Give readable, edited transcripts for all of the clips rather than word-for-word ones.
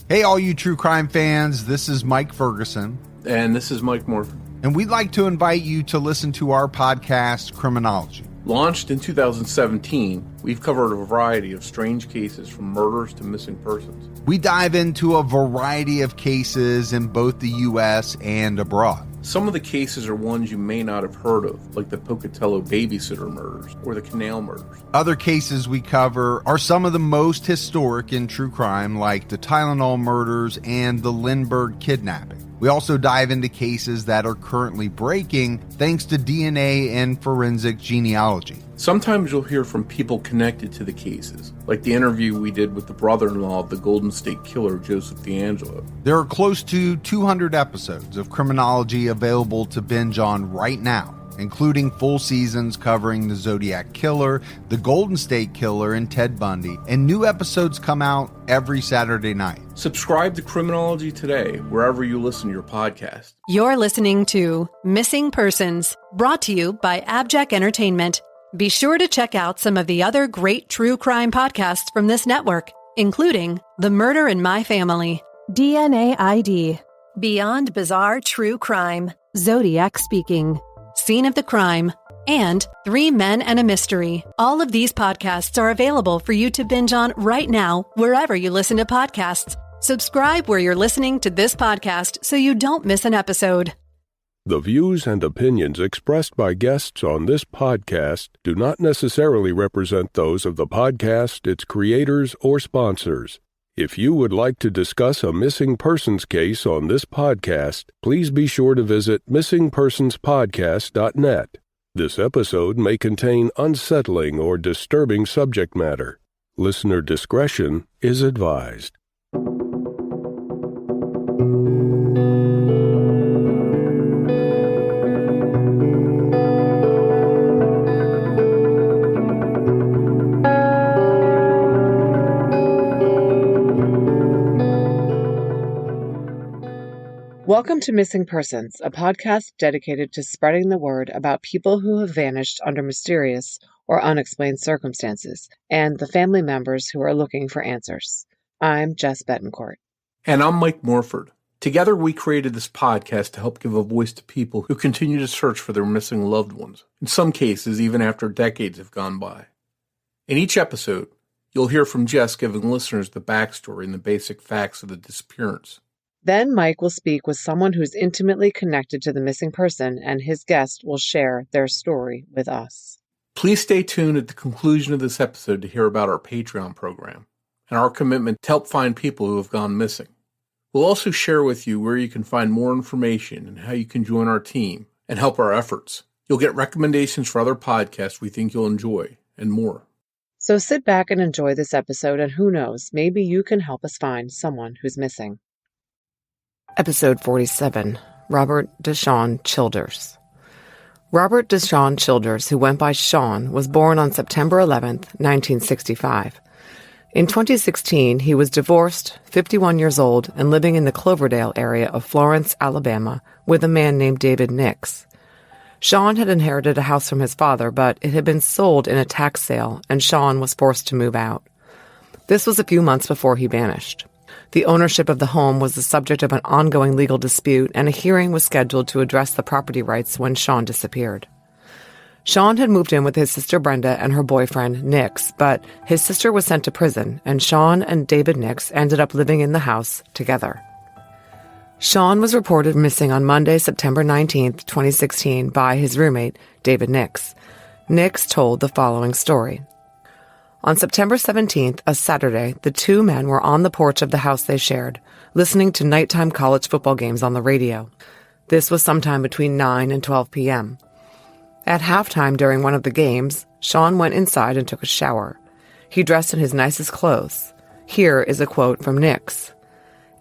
Hey, all you true crime fans, this is Mike Ferguson. And this is Mike Morford. And we'd like to invite you to listen to our podcast, Criminology. Launched in 2017, we've covered a variety of strange cases from murders to missing persons. We dive into a variety of cases in both the U.S. and abroad. Some of the cases are ones you may not have heard of, like the Pocatello babysitter murders or the Canal murders. Other cases we cover are some of the most historic in true crime, like the Tylenol murders and the Lindbergh kidnapping. We also dive into cases that are currently breaking thanks to DNA and forensic genealogy. Sometimes you'll hear from people connected to the cases, like the interview we did with the brother-in-law of the Golden State Killer, Joseph D'Angelo. There are close to 200 episodes of Criminology available to binge on right now, including full seasons covering the Zodiac Killer, the Golden State Killer, and Ted Bundy, and new episodes come out every Saturday night. Subscribe to Criminology today, wherever you listen to your podcast. You're listening to Missing Persons, brought to you by AbJack Entertainment. Be sure to check out some of the other great true crime podcasts from this network, including The Murder in My Family, DNA ID, Beyond Bizarre True Crime, Zodiac Speaking, Scene of the Crime, and 3 Men and a Mystery. All of these podcasts are available for you to binge on right now, wherever you listen to podcasts. Subscribe where you're listening to this podcast so you don't miss an episode. The views and opinions expressed by guests on this podcast do not necessarily represent those of the podcast, its creators, or sponsors. If you would like to discuss a missing persons case on this podcast, please be sure to visit missingpersonspodcast.net. This episode may contain unsettling or disturbing subject matter. Listener discretion is advised. Welcome to Missing Persons, a podcast dedicated to spreading the word about people who have vanished under mysterious or unexplained circumstances, and the family members who are looking for answers. I'm Jess Betancourt. And I'm Mike Morford. Together we created this podcast to help give a voice to people who continue to search for their missing loved ones, in some cases even after decades have gone by. In each episode, you'll hear from Jess giving listeners the backstory and the basic facts of the disappearance. Then Mike will speak with someone who's intimately connected to the missing person, and his guest will share their story with us. Please stay tuned at the conclusion of this episode to hear about our Patreon program and our commitment to help find people who have gone missing. We'll also share with you where you can find more information and how you can join our team and help our efforts. You'll get recommendations for other podcasts we think you'll enjoy, and more. So sit back and enjoy this episode, and who knows, maybe you can help us find someone who's missing. Episode 47, Robert Deshawn Childers. Robert Deshawn Childers, who went by Sean, was born on September 11th, 1965. In 2016, he was divorced, 51 years old, and living in the Cloverdale area of Florence, Alabama, with a man named David Nix. Sean had inherited a house from his father, but it had been sold in a tax sale, and Sean was forced to move out. This was a few months before he vanished. The ownership of the home was the subject of an ongoing legal dispute, and a hearing was scheduled to address the property rights when Sean disappeared. Sean had moved in with his sister Brenda and her boyfriend, Nix, but his sister was sent to prison, and Sean and David Nix ended up living in the house together. Sean was reported missing on Monday, September 19, 2016, by his roommate, David Nix. Nix told the following story. On September 17th, a Saturday, the two men were on the porch of the house they shared, listening to nighttime college football games on the radio. This was sometime between 9 and 12 p.m. At halftime during one of the games, Sean went inside and took a shower. He dressed in his nicest clothes. Here is a quote from Nix.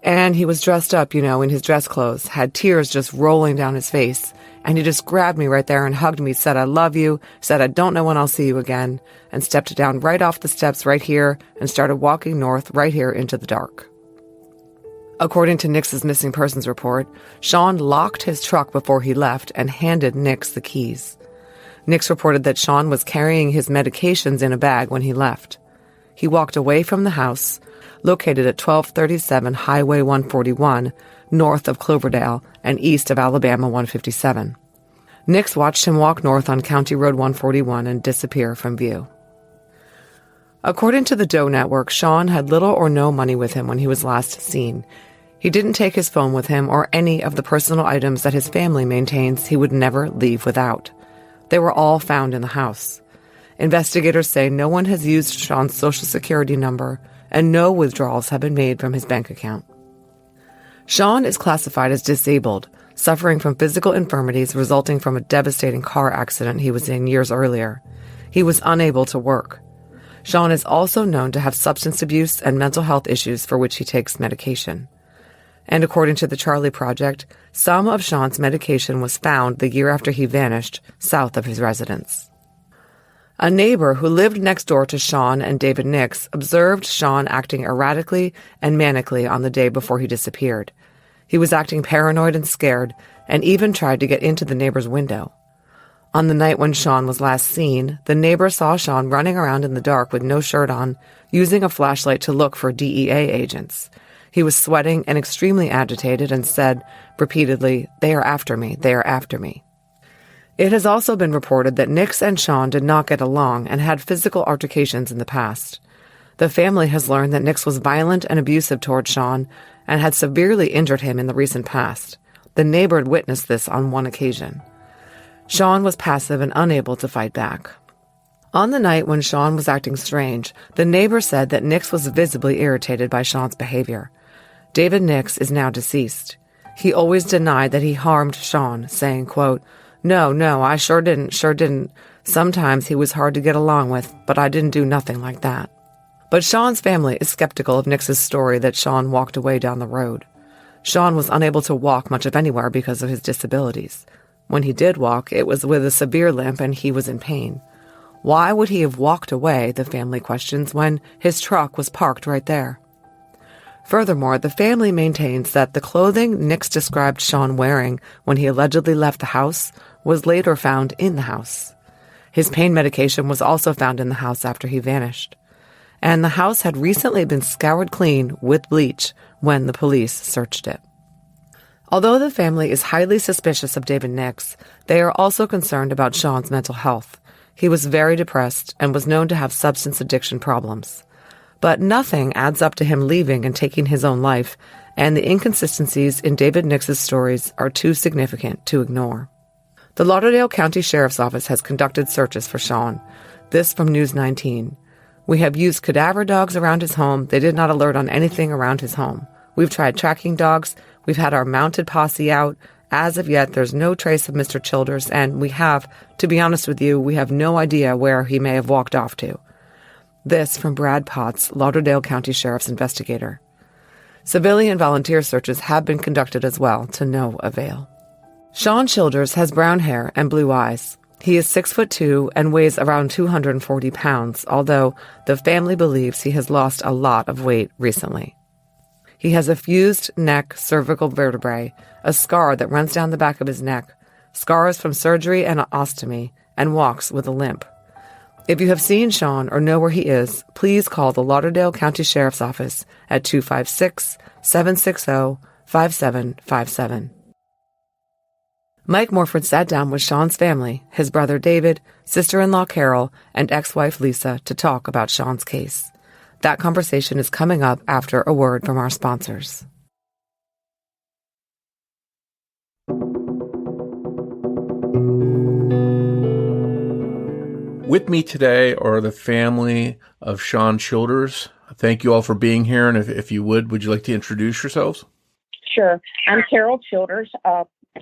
And he was dressed up, in his dress clothes, had tears just rolling down his face, and he just grabbed me right there and hugged me, said, "I love you," said, "I don't know when I'll see you again," and stepped down right off the steps right here and started walking north right here into the dark. According to Nix's missing persons report, Sean locked his truck before he left and handed Nix the keys. Nix reported that Sean was carrying his medications in a bag when he left. He walked away from the house, located at 1237 Highway 141, north of Cloverdale and east of Alabama 157. Nix watched him walk north on County Road 141 and disappear from view. According to the Doe Network, Sean had little or no money with him when he was last seen. He didn't take his phone with him or any of the personal items that his family maintains he would never leave without. They were all found in the house. Investigators say no one has used Sean's Social Security number and no withdrawals have been made from his bank account. Sean is classified as disabled, suffering from physical infirmities resulting from a devastating car accident he was in years earlier. He was unable to work. Sean is also known to have substance abuse and mental health issues for which he takes medication. And according to the Charlie Project, some of Sean's medication was found the year after he vanished south of his residence. A neighbor who lived next door to Sean and David Nix observed Sean acting erratically and manically on the day before he disappeared. He was acting paranoid and scared, and even tried to get into the neighbor's window. On the night when Sean was last seen, the neighbor saw Sean running around in the dark with no shirt on, using a flashlight to look for DEA agents. He was sweating and extremely agitated and said repeatedly, "They are after me, they are after me." It has also been reported that Nix and Sean did not get along and had physical altercations in the past. The family has learned that Nix was violent and abusive toward Sean and had severely injured him in the recent past. The neighbor had witnessed this on one occasion. Sean was passive and unable to fight back. On the night when Sean was acting strange, the neighbor said that Nix was visibly irritated by Sean's behavior. David Nix is now deceased. He always denied that he harmed Sean, saying, quote, No, I sure didn't. Sometimes he was hard to get along with, but I didn't do nothing like that." But Sean's family is skeptical of Nix's story that Sean walked away down the road. Sean was unable to walk much of anywhere because of his disabilities. When he did walk, it was with a severe limp and he was in pain. Why would he have walked away, the family questions, when his truck was parked right there? Furthermore, the family maintains that the clothing Nix described Sean wearing when he allegedly left the house was later found in the house. His pain medication was also found in the house after he vanished. And the house had recently been scoured clean with bleach when the police searched it. Although the family is highly suspicious of David Nix, they are also concerned about Sean's mental health. He was very depressed and was known to have substance addiction problems. But nothing adds up to him leaving and taking his own life, and the inconsistencies in David Nix's stories are too significant to ignore. The Lauderdale County Sheriff's Office has conducted searches for Sean. This from News 19. "We have used cadaver dogs around his home. They did not alert on anything around his home. We've tried tracking dogs. We've had our mounted posse out. As of yet, there's no trace of Mr. Childers, and to be honest with you, we have no idea where he may have walked off to." This from Brad Potts, Lauderdale County Sheriff's investigator. Civilian volunteer searches have been conducted as well, to no avail. Sean Childers has brown hair and blue eyes. He is 6'2" and weighs around 240 pounds, although the family believes he has lost a lot of weight recently. He has a fused neck cervical vertebrae, a scar that runs down the back of his neck, scars from surgery and ostomy, and walks with a limp. If you have seen Sean or know where he is, please call the Lauderdale County Sheriff's Office at 256-760-5757. Mike Morford sat down with Sean's family, his brother David, sister-in-law Carol, and ex-wife Lisa to talk about Sean's case. That conversation is coming up after a word from our sponsors. With me today are the family of Sean Childers. Thank you all for being here, and if you would you like to introduce yourselves? Sure. I'm Carol Childers.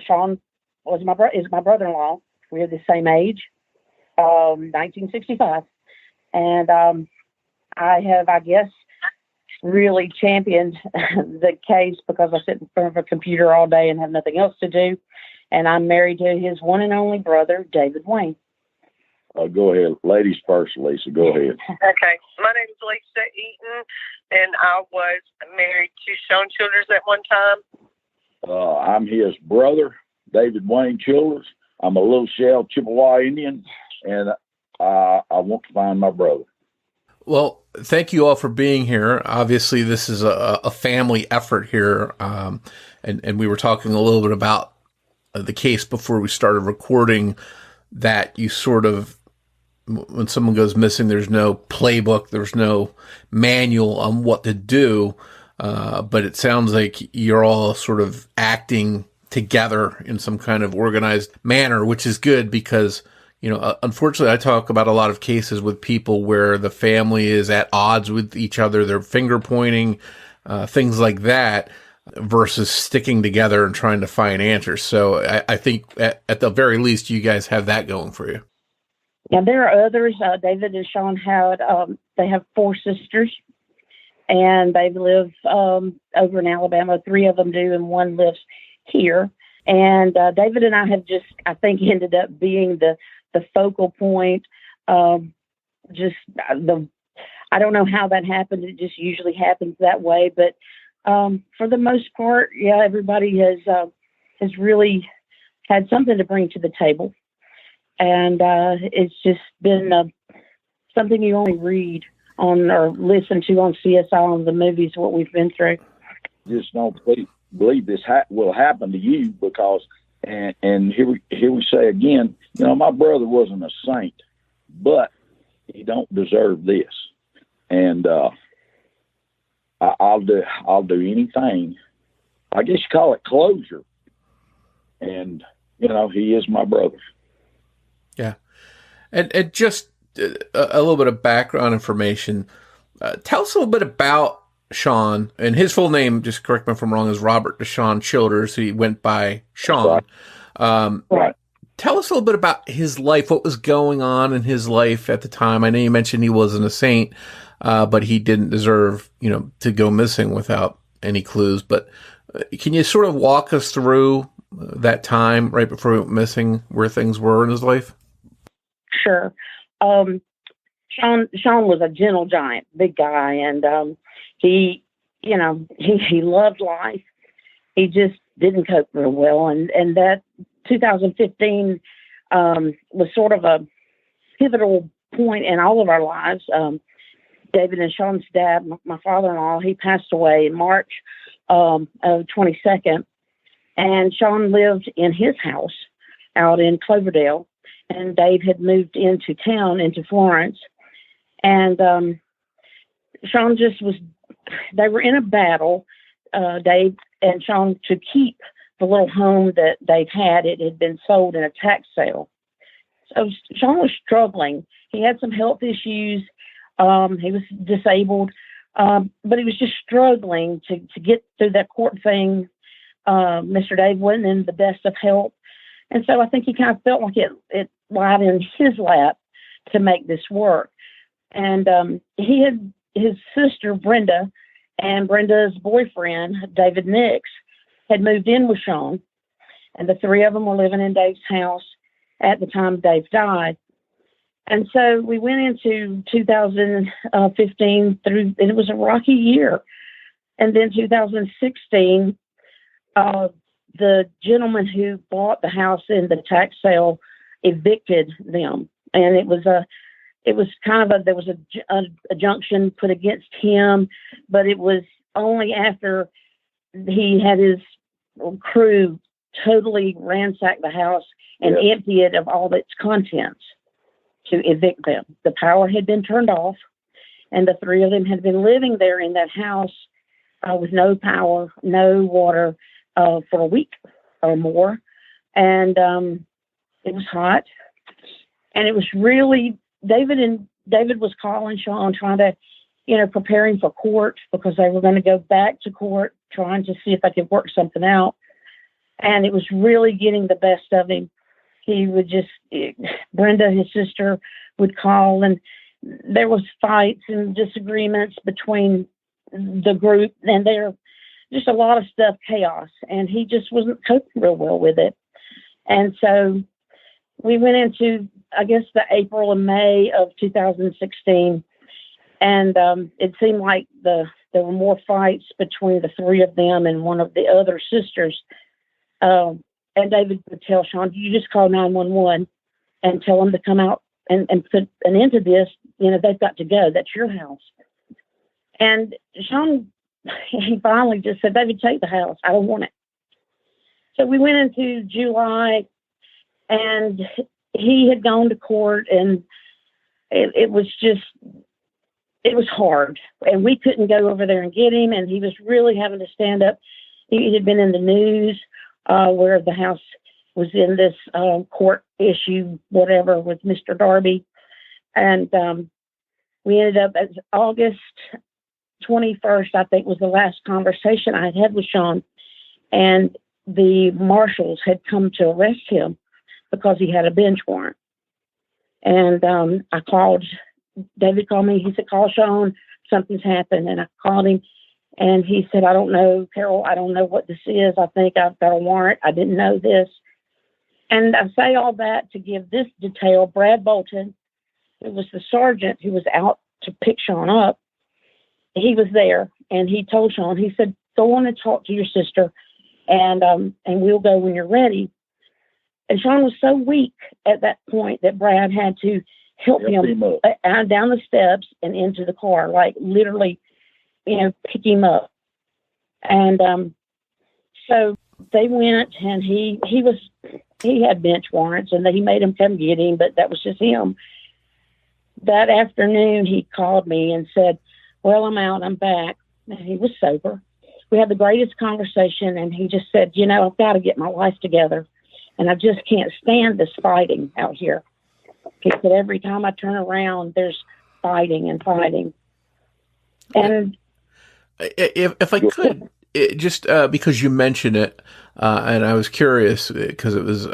Sean is my brother-in-law. We're the same age, 1965. And I have, I guess, really championed the case because I sit in front of a computer all day and have nothing else to do. And I'm married to his one and only brother, David Wayne. Go ahead. Ladies first, Lisa. Go ahead. Okay. My name is Lisa Eaton, and I was married to Sean Childers at one time. I'm his brother, David Wayne Childers. I'm a Little Shell Chippewa Indian, and I want to find my brother. Well, thank you all for being here. Obviously, this is a family effort here. And we were talking a little bit about the case before we started recording, that you sort of, when someone goes missing, there's no playbook, there's no manual on what to do. But it sounds like you're all sort of acting together in some kind of organized manner, which is good because, unfortunately, I talk about a lot of cases with people where the family is at odds with each other. They're finger pointing, things like that, versus sticking together and trying to find answers. So I think at the very least, you guys have that going for you. Yeah, there are others. David and Sean they have 4 sisters, and they live over in Alabama. 3 of them do, and 1 lives here. And David and I have just, I think, ended up being the focal point. I don't know how that happened. It just usually happens that way. But for the most part, yeah, everybody has really had something to bring to the table. And it's just been something you only read on or listen to on CSI, on the movies, what we've been through. Just don't believe this will happen to you, because, and here we say again, my brother wasn't a saint, but he don't deserve this. And I'll do anything. I guess you call it closure. And he is my brother. Yeah. And just a little bit of background information. Tell us a little bit about Sean, and his full name, just correct me if I'm wrong, is Robert Deshawn Childers. He went by Sean. Right. Tell us a little bit about his life, what was going on in his life at the time. I know you mentioned he wasn't a saint, but he didn't deserve, to go missing without any clues. But can you sort of walk us through that time right before he went missing, where things were in his life? Sure. Sean was a gentle giant, big guy, and he loved life. He just didn't cope real well, and that 2015 was sort of a pivotal point in all of our lives. David and Sean's dad, my father-in-law, he passed away in March of 22nd, and Sean lived in his house out in Cloverdale, and Dave had moved into town, into Florence. And Sean they were in a battle, Dave and Sean, to keep the little home that Dave had. It had been sold in a tax sale. So Sean was struggling. He had some health issues. He was disabled, but he was just struggling to get through that court thing. Mr. Dave wasn't in the best of health. And so I think he kind of felt like it lied in his lap to make this work. And he had his sister, Brenda, and Brenda's boyfriend, David Nix, had moved in with Sean. And the 3 of them were living in Dave's house at the time Dave died. And so we went into 2015 and it was a rocky year. And then 2016, the gentleman who bought the house in the tax sale evicted them. And it was there was a junction put against him, but it was only after he had his crew totally ransack the house and empty it of all its contents to evict them. The power had been turned off, and the 3 of them had been living there in that house with no power, no water for a week or more. And it was hot, and it was really, David was calling Sean, trying to, preparing for court, because they were going to go back to court, trying to see if they could work something out. And it was really getting the best of him. He would Brenda, his sister, would call, and there was fights and disagreements between the group, and there just a lot of stuff, chaos, and he just wasn't coping real well with it. And so we went into, I guess, the April and May of 2016, and it seemed like there were more fights between the 3 of them and one of the other sisters. And David would tell Sean, "You just call 911 and tell them to come out and put an end to this. they've got to go. That's your house. And Deshawn, he finally just said, David, take the house. I don't want it. So we went into July, and he had gone to court, and it was hard. And we couldn't go over there and get him, and he was really having to stand up. He had been in the news where the house was in this court issue, whatever, with Mr. Darby. And we ended up at August 21st, I think, was the last conversation I had with Sean. And the marshals had come to arrest him because he had a bench warrant. And I called, David called me. He said, call Sean, something's happened. And I called him, and he said, I don't know, Carol, I don't know what this is. I think I've got a warrant. I didn't know this. And I say all that to give this detail. Brad Bolton, who was the sergeant who was out to pick Sean up, he was there, and he told Sean, he said, go on and talk to your sister, and we'll go when you're ready. And Sean was so weak at that point that Brad had to help him down the steps and into the car, like literally, pick him up. And so they went, and he had bench warrants, and he made him come get him, but that was just him. That afternoon, he called me and said, well, I'm out, I'm back. And he was sober. We had the greatest conversation, and he just said, I've got to get my life together, and I just can't stand this fighting out here. He said, every time I turn around, there's fighting and fighting. And if I could, just because you mentioned it, and I was curious because it was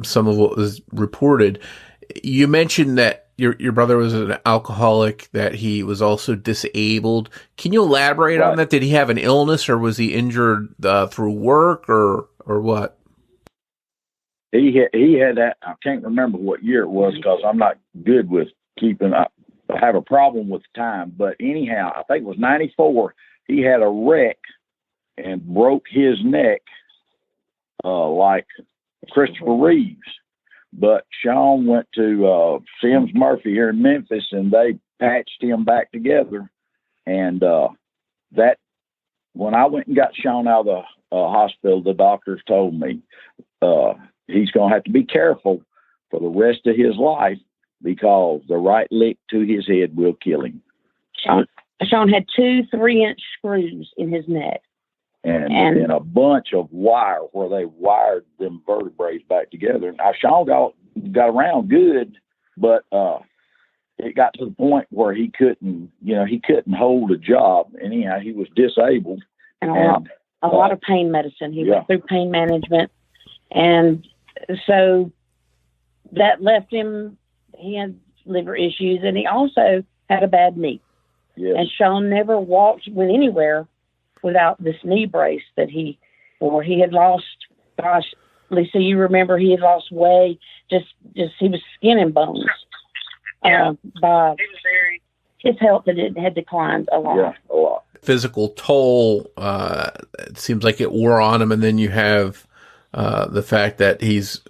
some of what was reported. You mentioned that your brother was an alcoholic, that he was also disabled. Can you elaborate on that? Did he have an illness, or was he injured through work, or what? He had that. I can't remember what year it was because I'm not good with keeping up. I have a problem with time. But anyhow, I think it was 94. He had a wreck and broke his neck like Christopher Reeves. But Sean went to Sims Murphy here in Memphis, and they patched him back together. And that, when I went and got Sean out of the hospital, the doctors told me he's going to have to be careful for the rest of his life because the right lick to his head will kill him. Sean had 2 3-inch screws in his neck. And a bunch of wire where they wired them vertebrae back together. Now, Sean got around good, but it got to the point where he couldn't hold a job. Anyhow, he was disabled. And a lot of pain medicine. He went through pain management. And so that left him, he had liver issues, and he also had a bad knee. Yes. And Sean never went anywhere without this knee brace that he had lost. Gosh, Lisa, you remember he had lost weight. Just he was skin and bones. By his health had declined a lot. Yeah, a lot. Physical toll. It seems like it wore on him, and then you have the fact that he's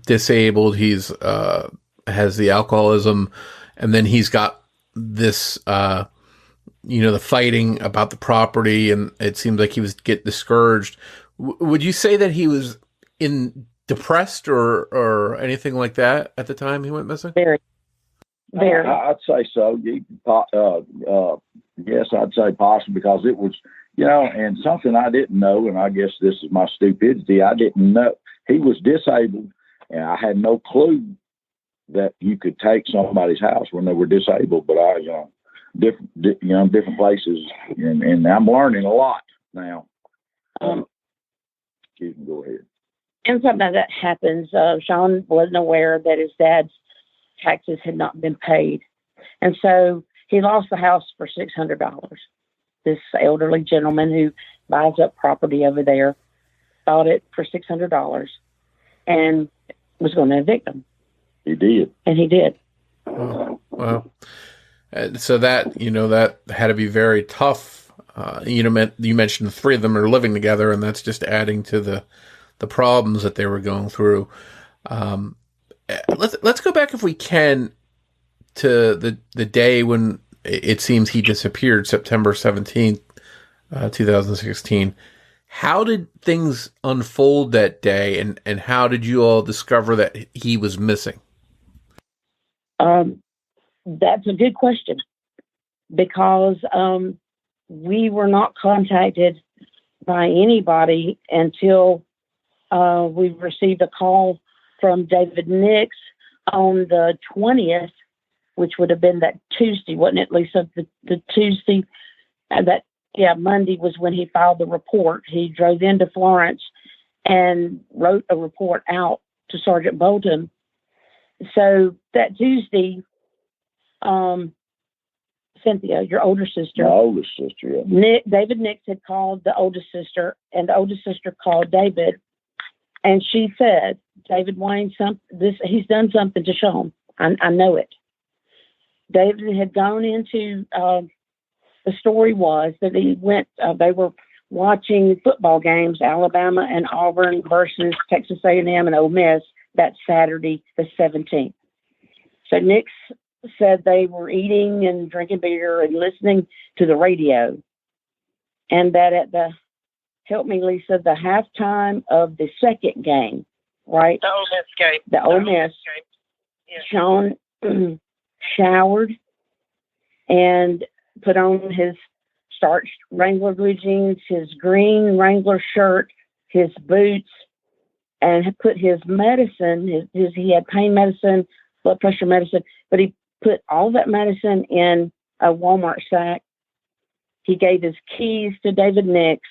disabled. He's has the alcoholism, and then he's got this. The fighting about the property, and it seems like he was get discouraged. Would you say that he was depressed or anything like that at the time he went missing? Very. I'd say so. Yes, I'd say possibly because it was, and something I didn't know, and I guess this is my stupidity. I didn't know he was disabled, and I had no clue that you could take somebody's house when they were disabled. But different places, and I'm learning a lot now. Excuse me, go ahead. And something that happens, Sean wasn't aware that his dad's taxes had not been paid. And so he lost the house for $600. This elderly gentleman who buys up property over there bought it for $600 and was going to evict him. He did. And he did. Oh, wow. So that, that had to be very tough. You mentioned the 3 of them are living together, and that's just adding to the problems that they were going through. Let's go back, if we can, to the day when it seems he disappeared, September 17th, 2016. How did things unfold that day, and how did you all discover that he was missing? That's a good question, because we were not contacted by anybody until we received a call from David Nix on the 20th, which would have been that Tuesday, wasn't it, Lisa? The Tuesday, Monday was when he filed the report. He drove into Florence and wrote a report out to Sergeant Bolton. So that Tuesday, Cynthia, your older sister. My oldest sister, yeah. David Nix had called the oldest sister, and the oldest sister called David, and she said, David Wayne, he's done something to Sean. I know it. David had gone into, the story was that he went, they were watching football games, Alabama and Auburn versus Texas A&M and Ole Miss, that Saturday, the 17th. So Nix said they were eating and drinking beer and listening to the radio. And that at help me, Lisa, the halftime of the second game, right? The Ole Miss game. The Ole Miss game. Yeah. Sean showered and put on his starched Wrangler blue jeans, his green Wrangler shirt, his boots, and had put his medicine, he had pain medicine, blood pressure medicine, but he put all that medicine in a Walmart sack. He gave his keys to David Nix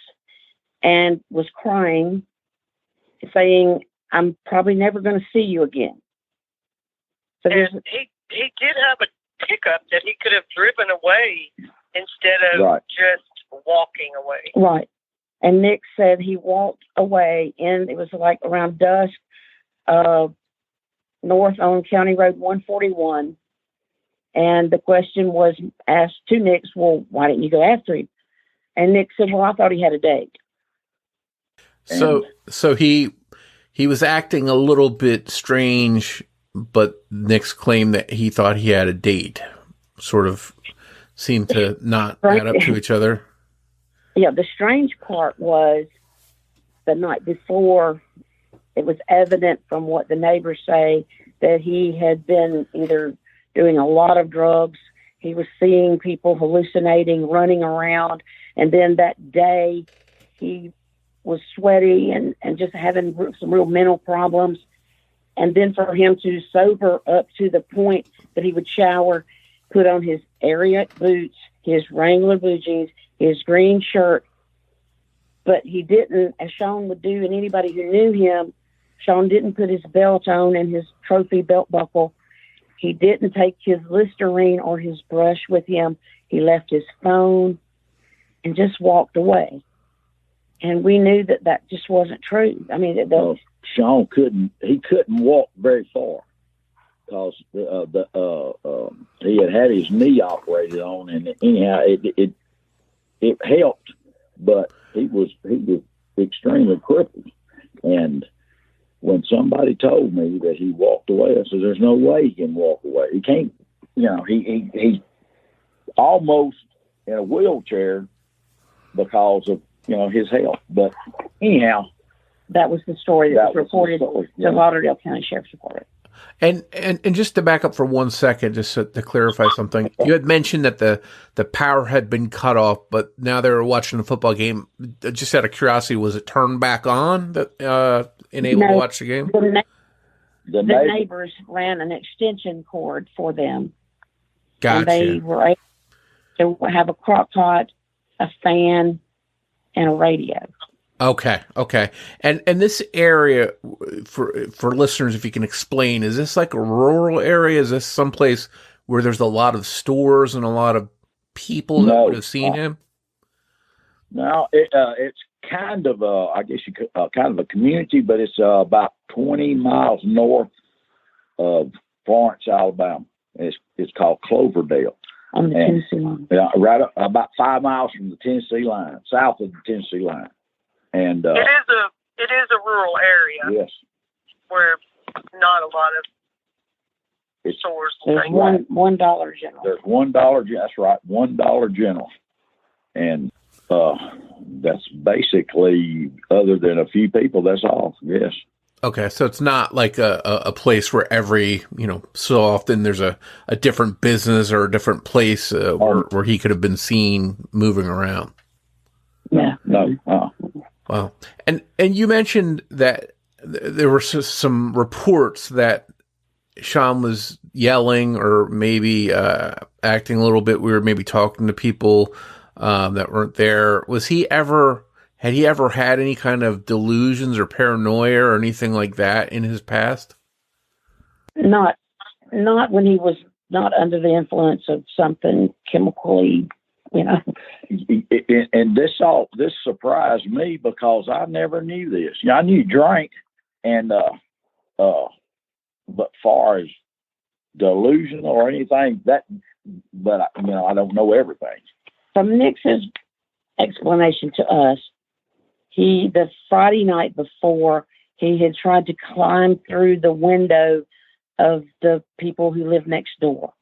and was crying, saying, I'm probably never going to see you again. So and he did have a pickup that he could have driven away instead of just walking away. Right. And Nick said he walked away, and it was like around dusk, north on County Road 141. And the question was asked to Nick, well, why didn't you go after him? And Nick said, well, I thought he had a date. So he was acting a little bit strange, but Nick's claimed that he thought he had a date. Sort of seemed to not add up to each other. Yeah, the strange part was the night before, it was evident from what the neighbors say that he had been either doing a lot of drugs, he was seeing people hallucinating, running around, and then that day he was sweaty and just having some real mental problems. And then for him to sober up to the point that he would shower, put on his Ariat boots, his Wrangler blue jeans, his green shirt. But he didn't, as Sean would do, and anybody who knew him, Sean didn't put his belt on and his trophy belt buckle. He didn't take his Listerine or his brush with him. He left his phone and just walked away. And we knew that just wasn't true. I mean, Sean couldn't walk very far because he had his knee operated on, and anyhow it helped, but he was extremely crippled. And when somebody told me that he walked away, I said, "There's no way he can walk away. He can't." He's almost in a wheelchair because of his health. But anyhow, that was the story that was reported to Lauderdale County Sheriff's Department. And just to back up for 1 second, just to clarify something, you had mentioned that the power had been cut off, but now they were watching the football game. Just out of curiosity, was it turned back on that enabled to watch the game? The neighbors ran an extension cord for them. Gotcha. And they were able to have a crock pot, a fan, and a radio. Okay. And this area, for listeners, if you can explain, is this like a rural area? Is this someplace where there's a lot of stores and a lot of people that would have seen him? No, it's kind of I guess you could, kind of a community, but it's about 20 miles north of Florence, Alabama. It's called Cloverdale. On the Tennessee line. Right about 5 miles from the Tennessee line, south of the Tennessee line. And it is a rural area. Yes. Where not a lot of stores. There's $1 General. There's $1. That's right, $1 General, and that's basically, other than a few people, that's all. Yes. Okay, so it's not like a place where every, so often there's a different business or a different place where he could have been seen moving around. Yeah. No. Wow. And you mentioned that there were some reports that Sean was yelling or maybe acting a little bit weird, maybe talking to people that weren't there. Had he ever had any kind of delusions or paranoia or anything like that in his past? Not when he was not under the influence of something chemically, And this surprised me because I never knew this. I knew he drank, and but far as delusional or anything but I don't know everything. From Nick's explanation to us, the Friday night before, he had tried to climb through the window of the people who lived next door.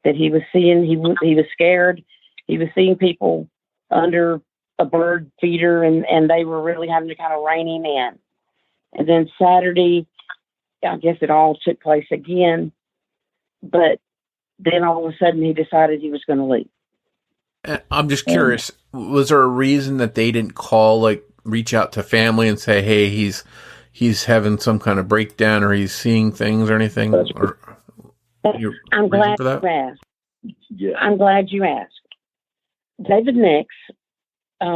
That he was seeing, he was scared. He was seeing people under a bird feeder, and they were really having to kind of rein him in. And then Saturday, I guess it all took place again. But then all of a sudden, he decided he was going to leave. I'm just curious, was there a reason that they didn't reach out to family and say, hey, he's having some kind of breakdown or he's seeing things or anything? I'm glad you asked. Yeah. I'm glad you asked. David Nix, he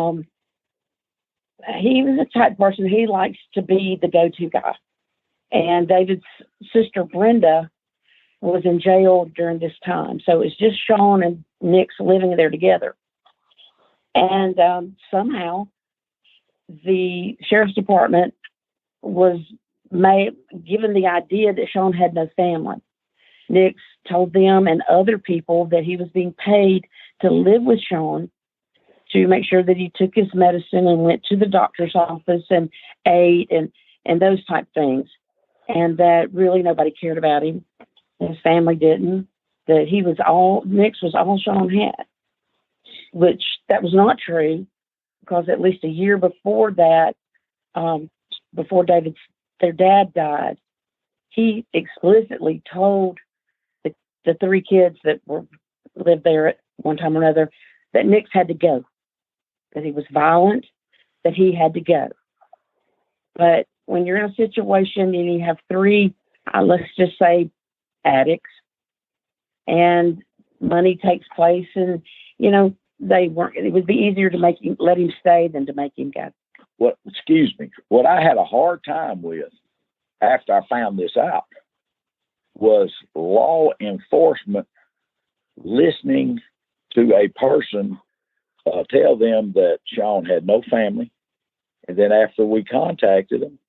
was a type person, he likes to be the go-to guy. And David's sister, Brenda, was in jail during this time. So it's just Sean and Nix living there together. And somehow the sheriff's department was given the idea that Sean had no family. Nix told them and other people that he was being paid to live with Sean to make sure that he took his medicine and went to the doctor's office and ate and those type things. And that really nobody cared about him. His family didn't. That Nix was all Sean had, which that was not true, because at least a year before that, before their dad died, he explicitly told the three kids that lived there at one time or another that Nix had to go, that he was violent, that he had to go. But when you're in a situation and you have three, let's just say, addicts, and money takes place, and they weren't. It would be easier to let him stay than to make him go. What I had a hard time with after I found this out was law enforcement listening to a person tell them that Sean had no family, and then after we contacted them,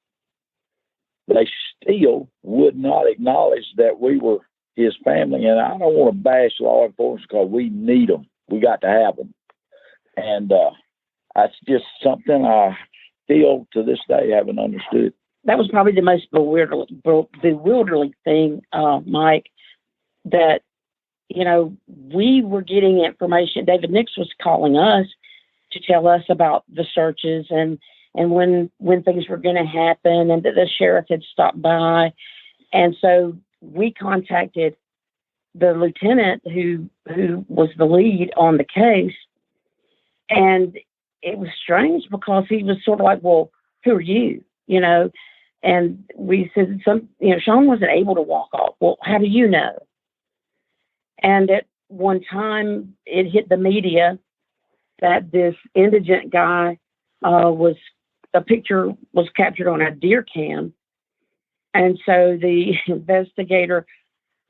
they still would not acknowledge that we were his family. And I don't want to bash law enforcement because we need them. We got to have them. And that's just something I still to this day haven't understood. That was probably the most bewildering thing, Mike, that, we were getting information. David Nix was calling us to tell us about the searches and when things were going to happen, and that the sheriff had stopped by. And so we contacted the lieutenant who was the lead on the case. And it was strange because he was sort of like, well, who are you? And we said, Sean wasn't able to walk off. Well, how do you know? And at one time it hit the media that this indigent guy a picture was captured on a deer cam. And so the investigator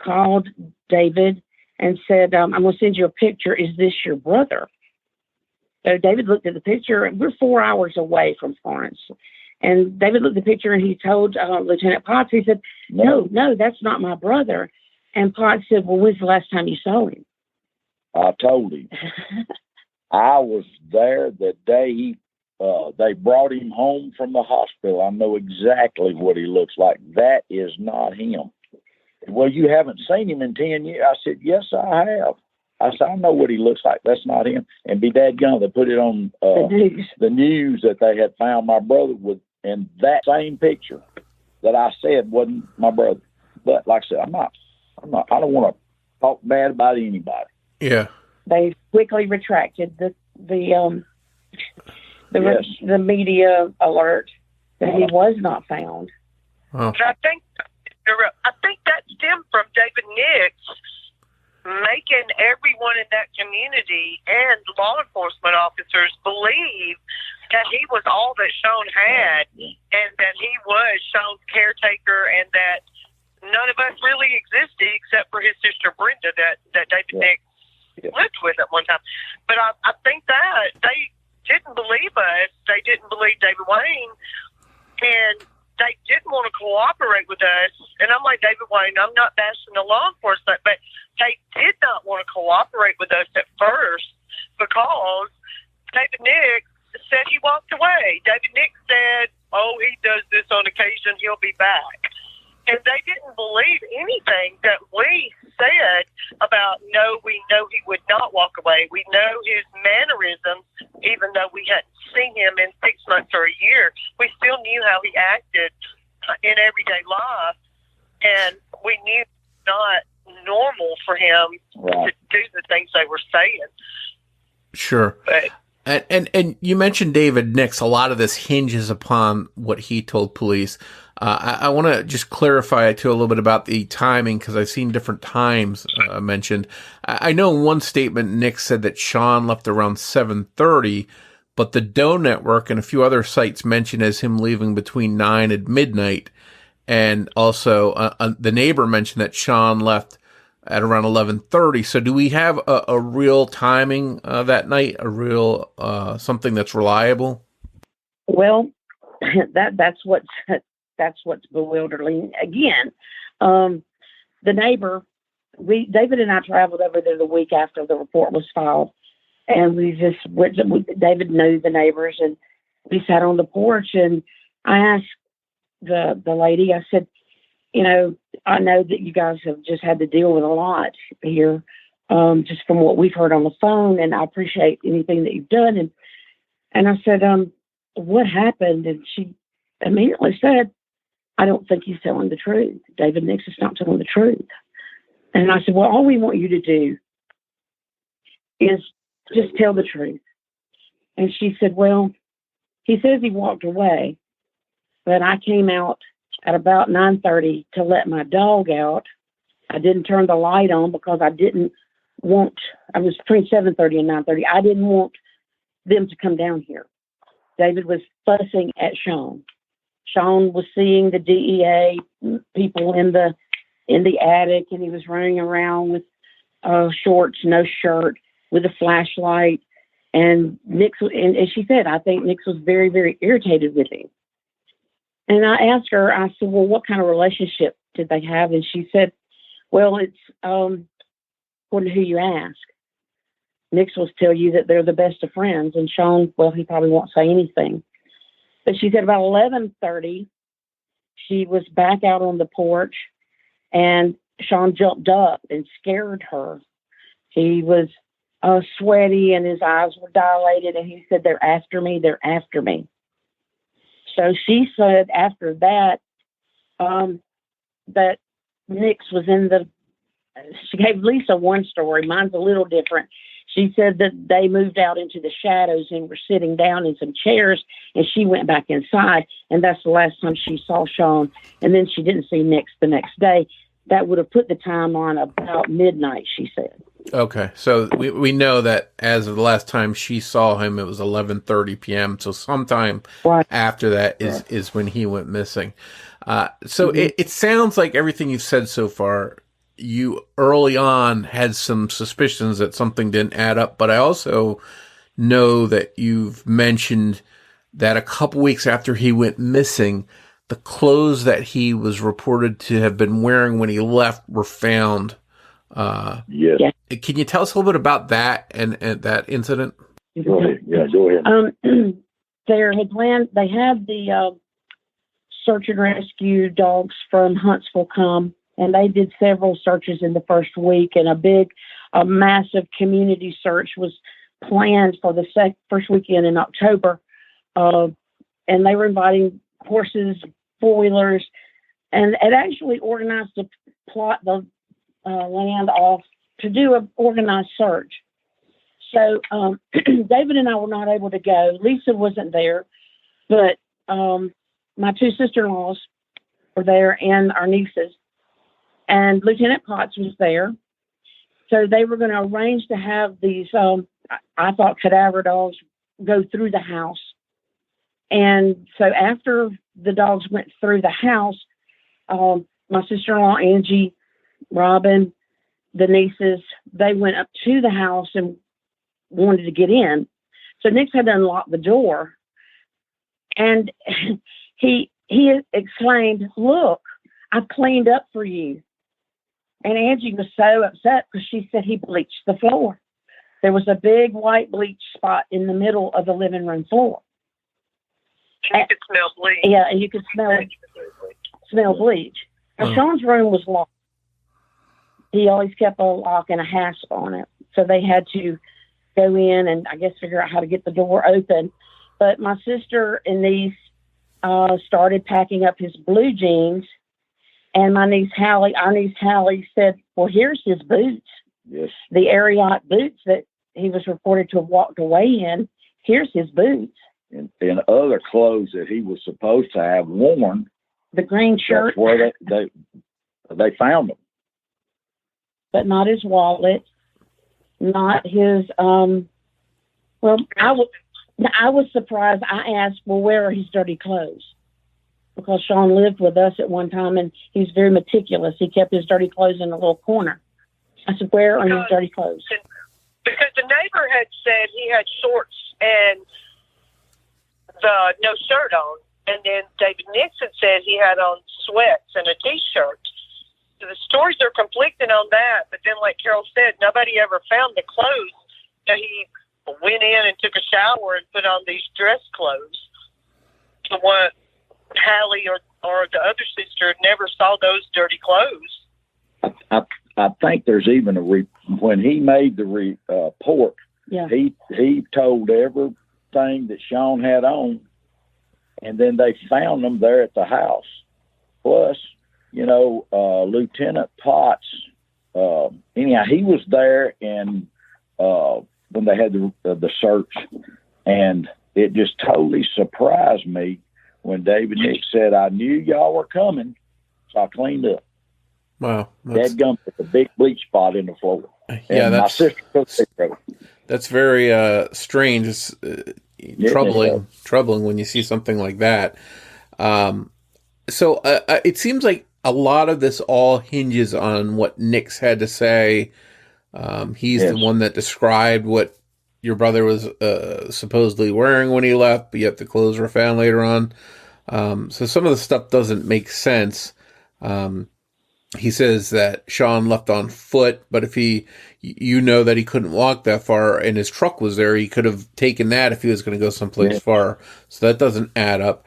called David and said, I'm going to send you a picture. Is this your brother? So David looked at the picture, and we're 4 hours away from Florence. And David looked at the picture, and he told Lieutenant Potts, he said, no, that's not my brother. And Potts said, well, when's the last time you saw him? I told him. I was there the day they brought him home from the hospital. I know exactly what he looks like. That is not him. well, you haven't seen him in 10 years. I said, yes, I have. I said, I know what he looks like. That's not him. And be dadgum, they put it on the news that they had found my brother with, and that same picture that I said wasn't my brother. But like I said, I don't want to talk bad about anybody. Yeah. They quickly retracted the media alert that he was not found. Oh. But I think that stemmed from David Nix making everyone in that community and law enforcement officers believe that he was all that Sean had, and that he was Sean's caretaker, and that none of us really existed except for his sister Brenda that David Nix lived with at one time. But I think that they didn't believe us. They didn't believe David Wayne, and they didn't want to cooperate with us. And I'm like, David Wayne, I'm not bashing the law enforcement, but they did not want to cooperate with us at first because David Nix said he walked away. David Nix said, oh, he does this on occasion, he'll be back. And they didn't believe anything that we said about, no, we know he would not walk away. We know his mannerisms, even though we hadn't seen him in 6 months or a year. We still knew how he acted in everyday life, and we knew it was not normal for him to do the things they were saying. Sure. But, and you mentioned David Nix. A lot of this hinges upon what he told police. I want to just clarify too a little bit about the timing, because I've seen different times mentioned. I know in one statement Nix said that Sean left around 7:30, but the Doe Network and a few other sites mention as him leaving between 9 and midnight. And also the neighbor mentioned that Sean left at around 11:30. So do we have a real timing that night, a real something that's reliable? Well, that's what's bewildering. Again, the neighbor, David and I traveled over there the week after the report was filed, and David knew the neighbors, and we sat on the porch, and I asked the lady, I said, I know that you guys have just had to deal with a lot here, just from what we've heard on the phone, and I appreciate anything that you've done. And I said, what happened? And she immediately said, I don't think he's telling the truth. David Nix is not telling the truth. And I said, well, all we want you to do is just tell the truth. And she said, well, he says he walked away, but I came out at about 9:30 to let my dog out. I didn't turn the light on because I was between 7:30 and 9:30. I didn't want them to come down here. David was fussing at Sean. Sean was seeing the DEA people in the attic, and he was running around with shorts, no shirt, with a flashlight. And Nix, and she said, I think Nix was very, very irritated with him. And I asked her, I said, well, what kind of relationship did they have? And she said, well, it's according to who you ask. Nix will tell you that they're the best of friends. And Sean, well, he probably won't say anything. But she said about 11:30, she was back out on the porch, and Sean jumped up and scared her. He was sweaty, and his eyes were dilated, and he said, they're after me, they're after me. So she said after that, that Nix was she gave Lisa one story. Mine's a little different. She said that they moved out into the shadows and were sitting down in some chairs, and she went back inside, and that's the last time she saw Sean. And then she didn't see Nix the next day. That would have put the time on about midnight, she said. Okay, so we know that as of the last time she saw him, it was 11:30 p.m., so sometime after that is when he went missing. So it sounds like everything you've said so far, you early on had some suspicions that something didn't add up, but I also know that you've mentioned that a couple weeks after he went missing, the clothes that he was reported to have been wearing when he left were found. Yes. Can you tell us a little bit about that and that incident? Go ahead. Yeah, go ahead. They had the search and rescue dogs from Huntsville come and they did several searches in the first week, and a massive community search was planned for the first weekend in October. And they were inviting horses, four-wheelers, and it actually organized to plot the land off to do an organized search. So David and I were not able to go. Lisa wasn't there, but my two sister-in-laws were there and our nieces. And Lieutenant Potts was there. So they were going to arrange to have these, I thought, cadaver dogs go through the house. And so after the dogs went through the house, my sister-in-law, Angie, Robin, the nieces, they went up to the house and wanted to get in. So Nick had to unlock the door. And he exclaimed, "Look, I've cleaned up for you." And Angie was so upset because she said he bleached the floor. There was a big white bleach spot in the middle of the living room floor. And you could smell bleach. Yeah, and you could smell bleach. Now, Sean's room was locked. He always kept a lock and a hasp on it. So they had to go in and, I guess, figure out how to get the door open. But my sister and niece started packing up his blue jeans. And our niece Hallie said, "Well, here's his boots." Yes. The Ariat boots that he was reported to have walked away in. Here's his boots. And other clothes that he was supposed to have worn. The green shirt. That's where they found them. But not his wallet, not his, I was surprised. I asked, "Well, where are his dirty clothes?" Because Sean lived with us at one time, and he's very meticulous. He kept his dirty clothes in a little corner. I said, "Where are his dirty clothes?" Because the neighbor had said he had shorts and the no shirt on. And then David Nixon said he had on sweats and a T-shirt. So the stories are conflicting on that. But then, like Carol said, nobody ever found the clothes. So he went in and took a shower and put on these dress clothes. So what Hallie or the other sister never saw those dirty clothes. I think there's even when he made the report, yeah. he told everything that Sean had on, and then they found them there at the house. Plus, Lieutenant Potts, anyhow, he was there and when they had the search, and it just totally surprised me when David Nick said, "I knew y'all were coming, so I cleaned up." Wow. That gum with a big bleach spot in the floor. Yeah, and my sister took it. That's very strange. It's troubling when you see something like that. So it seems like a lot of this all hinges on what Nick's had to say. He's the one that described what your brother was supposedly wearing when he left, but yet the clothes were found later on. So some of the stuff doesn't make sense. He says that Sean left on foot, but if that he couldn't walk that far and his truck was there, he could have taken that if he was going to go someplace far. So that doesn't add up.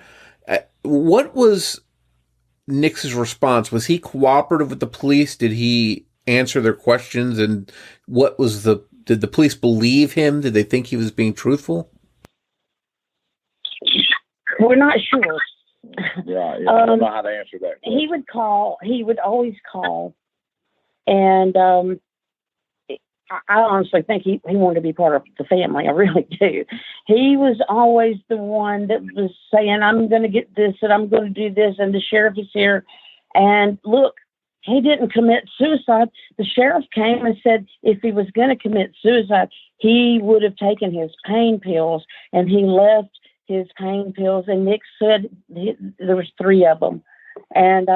What was Nick's response? Was he cooperative with the police? Did he answer their questions? And did the police believe him? Did they think he was being truthful? We're not sure. Yeah, I don't know how to answer that question. He would always call, and I honestly think he wanted to be part of the family. I really do. He was always the one that was saying, "I'm going to get this, and I'm going to do this, and the sheriff is here." And look, he didn't commit suicide. The sheriff came and said if he was going to commit suicide, he would have taken his pain pills, and he left his pain pills, and Nick said there was 3 of them, and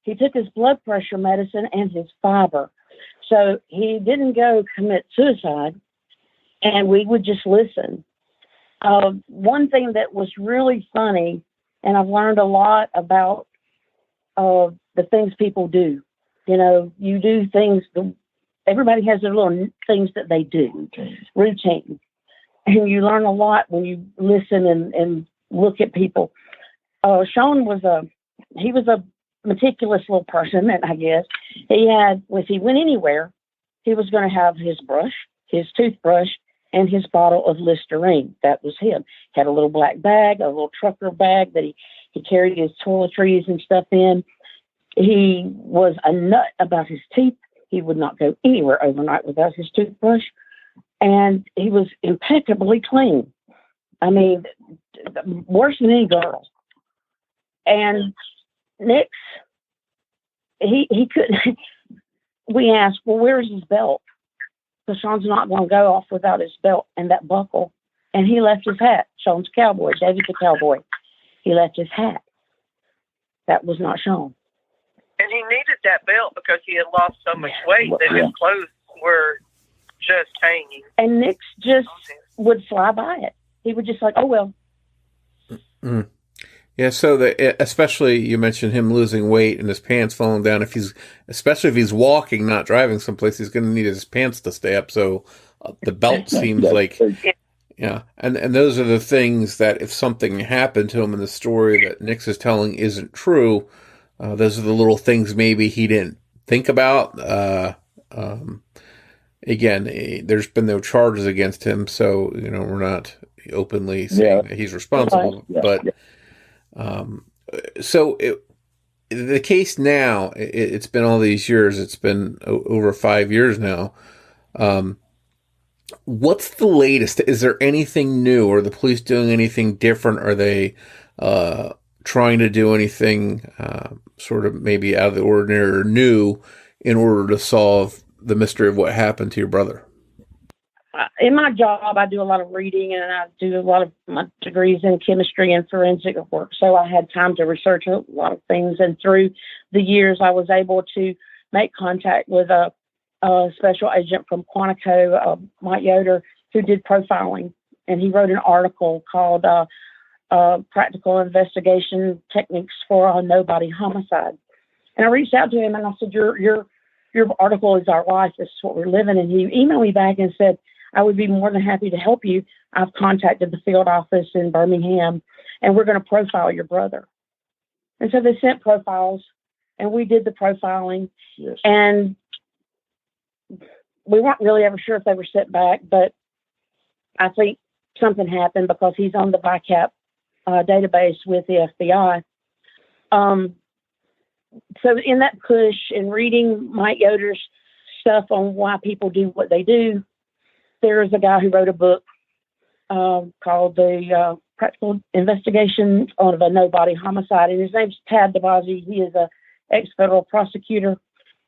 he took his blood pressure medicine and his fiber, so he didn't go commit suicide, and we would just listen. One thing that was really funny, and I've learned a lot about the things people do. You do things, everybody has their little things that they do, routine. And you learn a lot when you listen and look at people. Sean was a meticulous little person, I guess. If he went anywhere, he was going to have his brush, his toothbrush, and his bottle of Listerine. That was him. Had a little black bag, a little trucker bag that he carried his toiletries and stuff in. He was a nut about his teeth. He would not go anywhere overnight without his toothbrush. And he was impeccably clean. I mean, worse than any girl. And Nick's, he couldn't. We asked, well, where's his belt? Because Sean's not going to go off without his belt and that buckle. And he left his hat. Sean's cowboy. David's a cowboy. He left his hat. That was not Sean. And he needed that belt because he had lost so much weight that his clothes were just hanging. And Nick just would fly by it. He would just like, oh, well. Mm-hmm. Yeah, so especially you mentioned him losing weight and his pants falling down. Especially if he's walking, not driving someplace, he's going to need his pants to stay up. So the belt seems like, yeah. And those are the things that if something happened to him in the story that Nick's is telling isn't true, those are the little things maybe he didn't think about. Again, there's been no charges against him, so we're not openly saying that he's responsible. So the case now, it's been all these years. It's been over 5 years now. What's the latest? Is there anything new? Are the police doing anything different? Are they trying to do anything sort of maybe out of the ordinary or new in order to solve the mystery of what happened to your brother? In my job, I do a lot of reading, and I do a lot of my degrees in chemistry and forensic work. So I had time to research a lot of things. And through the years, I was able to make contact with a special agent from Quantico, Mike Yoder, who did profiling. And he wrote an article called Practical Investigation Techniques for a Nobody Homicide. And I reached out to him and I said, your article is our life. This is what we're living. And he emailed me back and said, I would be more than happy to help you. I've contacted the field office in Birmingham, and we're going to profile your brother. And so they sent profiles, and we did the profiling. Yes. And we weren't really ever sure if they were sent back, but I think something happened because he's on the VICAP database with the FBI. So in that push and reading Mike Yoder's stuff on why people do what they do, there's a guy who wrote a book called The Practical Investigation of a Nobody Homicide, and his name's Tad DeBasi. He is a ex-federal prosecutor,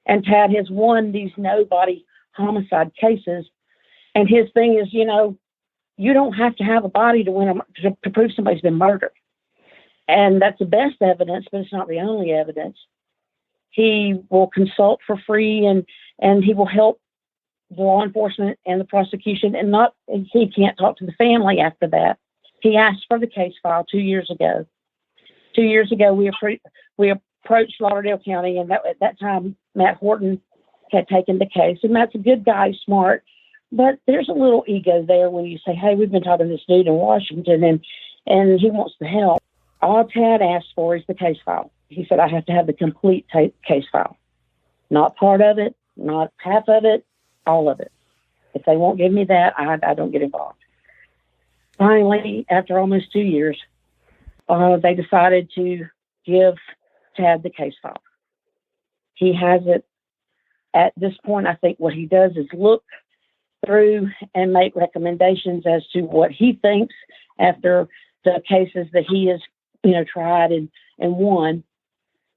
and Tad has won these nobody homicide cases. And his thing is, you don't have to have a body to prove somebody's been murdered. And that's the best evidence, but it's not the only evidence. He will consult for free, and he will help the law enforcement and the prosecution, and he can't talk to the family after that. He asked for the case file 2 years ago. 2 years ago, we approached Lauderdale County, and at that time, Matt Horton had taken the case. And Matt's a good guy, smart, but there's a little ego there when you say, hey, we've been talking to this dude in Washington, and he wants the help. All Tad asked for is the case file. He said, I have to have the complete case file. Not part of it, not half of it, all of it. If they won't give me that, I don't get involved. Finally, after almost 2 years, they decided to give Tad the case file. He has it. At this point, I think what he does is look through and make recommendations as to what he thinks after the cases that he has, tried and won,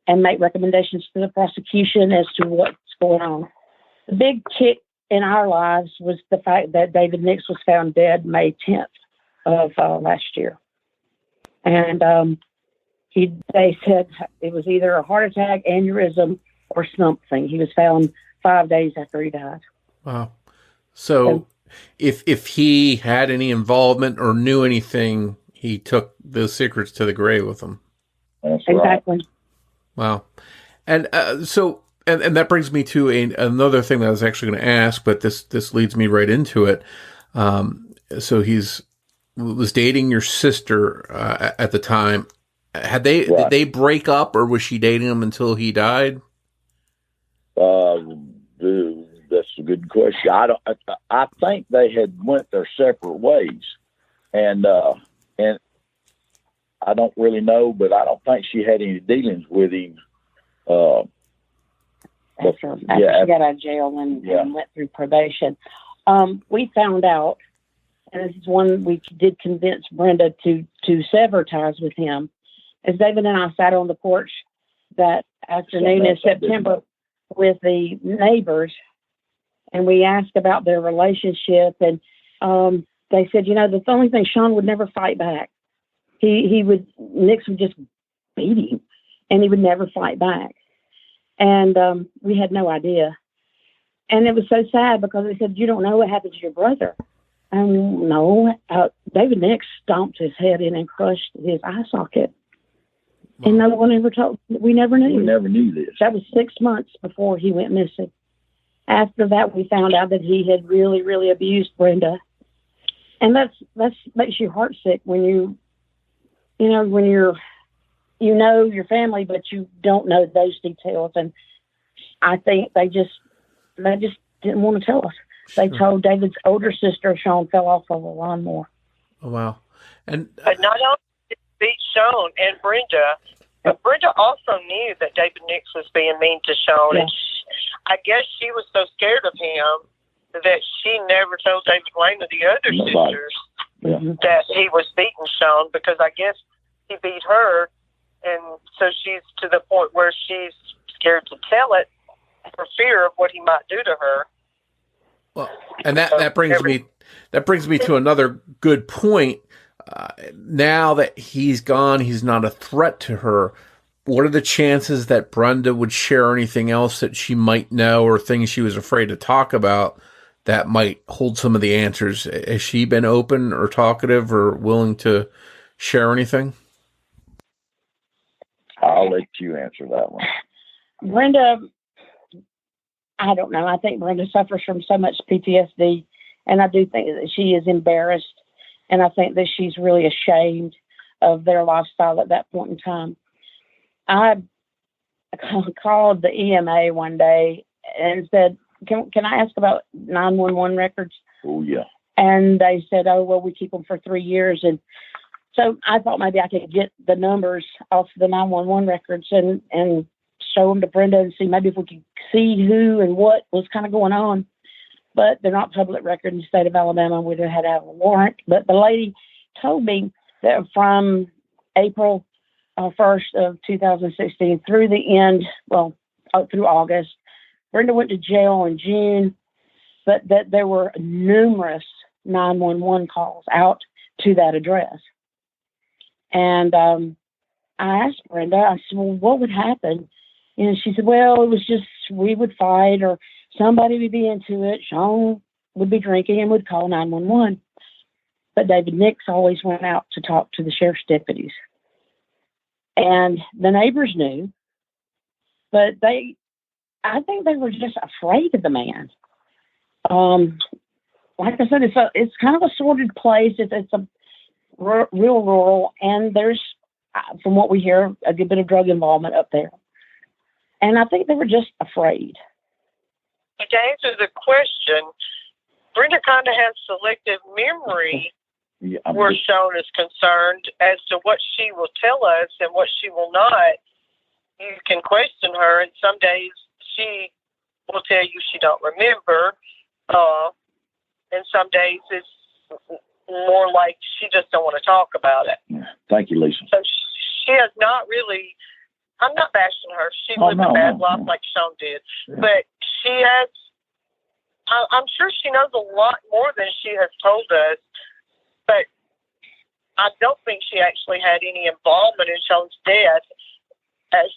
and make recommendations to the prosecution as to what's going on. The big kick in our lives was the fact that David Nix was found dead May 10th of last year. And they said it was either a heart attack, aneurysm, or something. He was found 5 days after he died. Wow. So if he had any involvement or knew anything, he took those secrets to the grave with him. That's exactly. Right. Wow. And so that brings me to another thing that I was actually going to ask, but this leads me right into it. So was dating your sister at the time. Did they break up, or was she dating him until he died? That's a good question. I think they had went their separate ways, and I don't really know, but I don't think she had any dealings with him. After she got out of jail and went through probation, we found out, and this is one we did convince Brenda to sever ties with him. As David and I sat on the porch that afternoon in September with the neighbors, and we asked about their relationship, and they said, the only thing, Sean would never fight back. Nix would just beat him, and he would never fight back. And we had no idea. And it was so sad because they said, you don't know what happened to your brother. No, David Nix stomped his head in and crushed his eye socket. Wow. And no one ever told. We never knew. We never knew this. That was 6 months before he went missing. After that, we found out that he had really, really abused Brenda. And that makes you heartsick when when you're your family, but you don't know those details. And I think they just didn't want to tell us. They told David's older sister, Sean, fell off of a lawnmower. Oh, wow. And but not only did he beat Sean and Brenda, but Brenda also knew that David Nix was being mean to Sean. Yeah. And I guess she was so scared of him that she never told David Wayne or the other sisters that he was beating Sean, because I guess he beat her. And so she's to the point where she's scared to tell it for fear of what he might do to her. Well, and that brings me to another good point. Now that he's gone, he's not a threat to her. What are the chances that Brenda would share anything else that she might know, or things she was afraid to talk about that might hold some of the answers? Has she been open or talkative or willing to share anything? I'll let you answer that one. Brenda, I don't know. I think Brenda suffers from so much PTSD, and I do think that she is embarrassed, and I think that she's really ashamed of their lifestyle at that point in time. I called the EMA one day and said, can I ask about 911 records? Oh, yeah. And they said, oh, well, we keep them for 3 years. And so I thought maybe I could get the numbers off the 911 records and show them to Brenda and see maybe if we could see who and what was kind of going on. But they're not public record in the state of Alabama. We would have had to have a warrant. But the lady told me that from April 1st of 2016 through the end, through August, Brenda went to jail in June, but that there were numerous 911 calls out to that address. And I asked Brenda, I said, well, what would happen? And she said, well, it was just we would fight or somebody would be into it. Sean would be drinking and would call 911. But David Nix always went out to talk to the sheriff's deputies. And the neighbors knew, but I think they were just afraid of the man. Like I said, it's kind of a sordid place. It's a real rural, and there's, from what we hear, a good bit of drug involvement up there. And I think they were just afraid. To answer the question, Brenda kind of has selective memory where Sean is concerned as to what she will tell us and what she will not. You can question her, and some days she will tell you she don't remember, and some days it's more like she just don't want to talk about it. Thank you, Lisa. So she has not really, I'm not bashing her. She lived a bad life like Sean did. Yeah. But she has, I'm sure she knows a lot more than she has told us, but I don't think she actually had any involvement in Sean's death as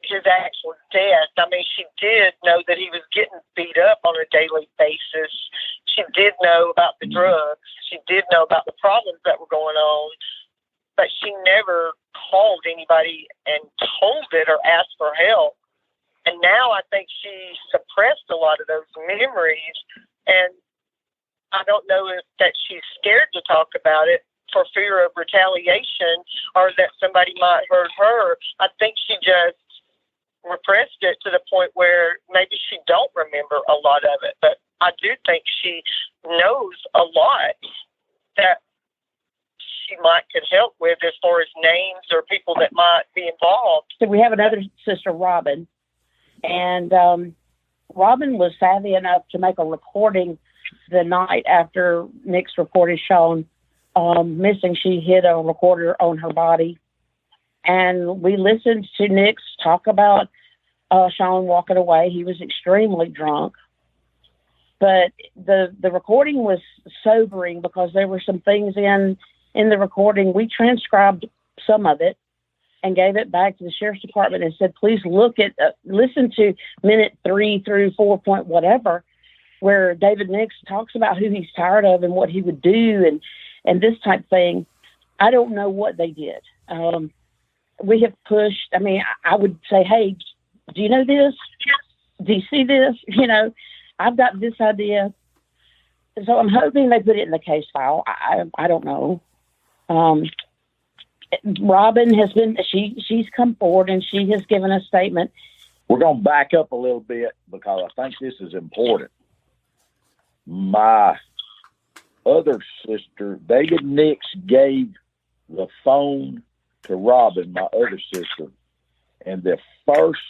his actual death. I mean, she did know that he was getting beat up on a daily basis. She did know about the drugs. She did know about the problems that were going on, but she never called anybody and told it or asked for help. And now I think she suppressed a lot of those memories, and I don't know if that she's scared to talk about it for fear of retaliation or that somebody might hurt her. I think she just repressed it to the point where maybe she don't remember a lot of it. But I do think she knows a lot that she could help with as far as names or people that might be involved. So we have another sister, Robin, and Robin was savvy enough to make a recording the night after Nick's reported Sean missing. She hid a recorder on her body, and we listened to Nick's talk about Sean walking away. He was extremely drunk, but the recording was sobering because there were some things in the recording. We transcribed some of it and gave it back to the sheriff's department and said, please listen to minute 3 through 4 point whatever, where David Nix talks about who he's tired of and what he would do and this type thing. I don't know what they did. We have pushed. I mean, I would say, hey, do you know this? Do you see this? You know, I've got this idea. So I'm hoping they put it in the case file. I don't know. Robin has been, she's come forward and she has given a statement. We're going to back up a little bit because I think this is important. My other sister, David Nix, gave the phone to Robin, my other sister, and the first,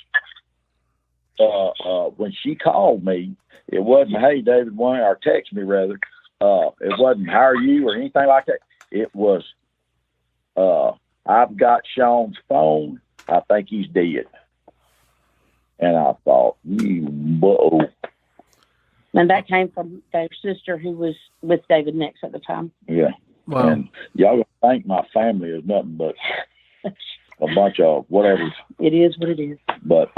when she called me, it wasn't, hey, David, or text me rather, it wasn't, how are you, or anything like that. It was, I've got Sean's phone. I think he's dead. And I thought, whoa. And that came from their sister who was with David Nix at the time. Yeah. Wow. And y'all gonna think my family is nothing but a bunch of whatever. It is what it is. But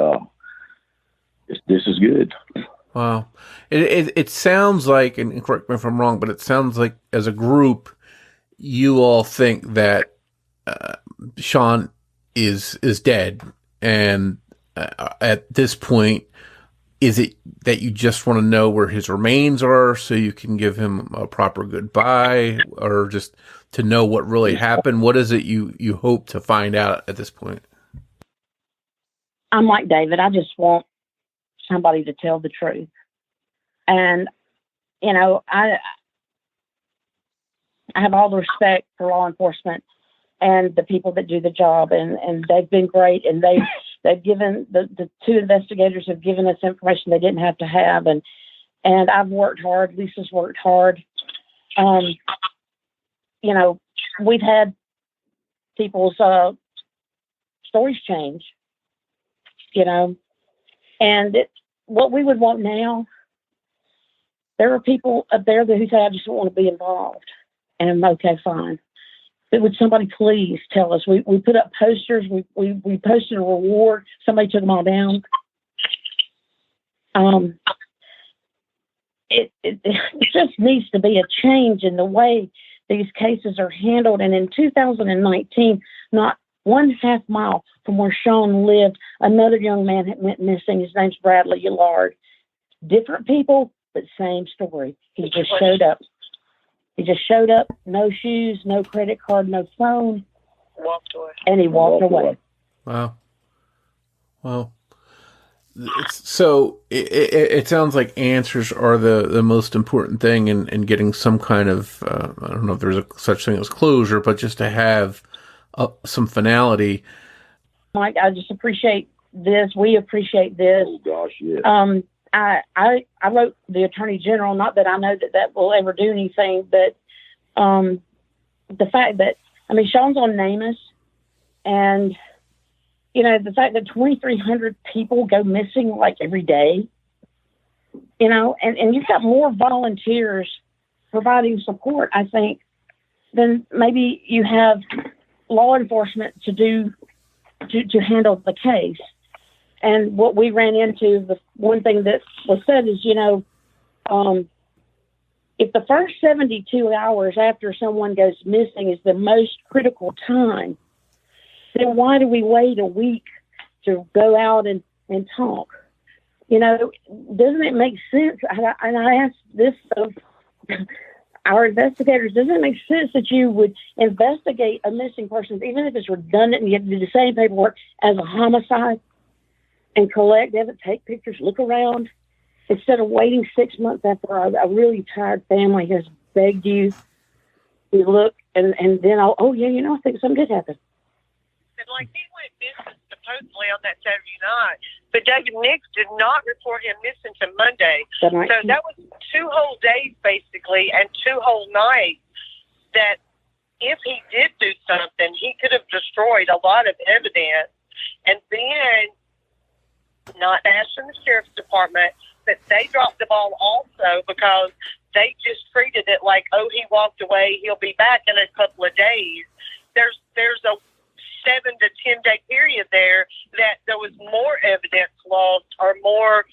this is good. Wow. It sounds like, and correct me if I'm wrong, but it sounds like as a group, you all think that Sean is dead. And at this point, is it that you just want to know where his remains are so you can give him a proper goodbye, or just to know what really happened? What is it you hope to find out at this point? I'm like David. I just want somebody to tell the truth. And, you know, I have all the respect for law enforcement and the people that do the job, and they've been great, and they've given, the two investigators have given us information they didn't have to have, and I've worked hard. Lisa's worked hard. You know, we've had people's stories change, you know, and what we would want now, there are people up there who say, I just don't want to be involved. And I'm okay, fine. But would somebody please tell us? We put up posters. We posted a reward. Somebody took them all down. It just needs to be a change in the way these cases are handled. And in 2019, not 1/2 mile from where Sean lived, another young man went missing. His name's Bradley Yallard. Different people, but same story. He just showed up. He just showed up, no shoes, no credit card, no phone. Walked away. And he walked away. Wow. Well, so it sounds like answers are the most important thing in getting some kind of, I don't know if there's such thing as closure, but just to have some finality. Mike, I just appreciate this. We appreciate this. Oh, gosh, yeah. I wrote the Attorney General, not that I know that will ever do anything, but the fact that, I mean, Sean's on NamUs, and, you know, the fact that 2,300 people go missing like every day, you know, and you've got more volunteers providing support, I think, than maybe you have law enforcement to handle the case. And what we ran into, the one thing that was said is, you know, if the first 72 hours after someone goes missing is the most critical time, then why do we wait a week to go out and talk? You know, doesn't it make sense? And I asked this of our investigators, doesn't it make sense that you would investigate a missing person, even if it's redundant and you have to do the same paperwork as a homicide? and collect evidence, take pictures, look around, instead of waiting 6 months after a really tired family has begged you to look, and then, I think something did happen. And like he went missing supposedly on that Saturday night, but David Nix did not report him missing to Monday. So that was 2 whole days basically, and 2 whole nights that if he did do something, he could have destroyed a lot of evidence, and then not bashing the sheriff's department, but they dropped the ball also because they just treated it like, oh, he walked away, he'll be back in a couple of days. There's a 7 to 10 day period there that there was more evidence lost or more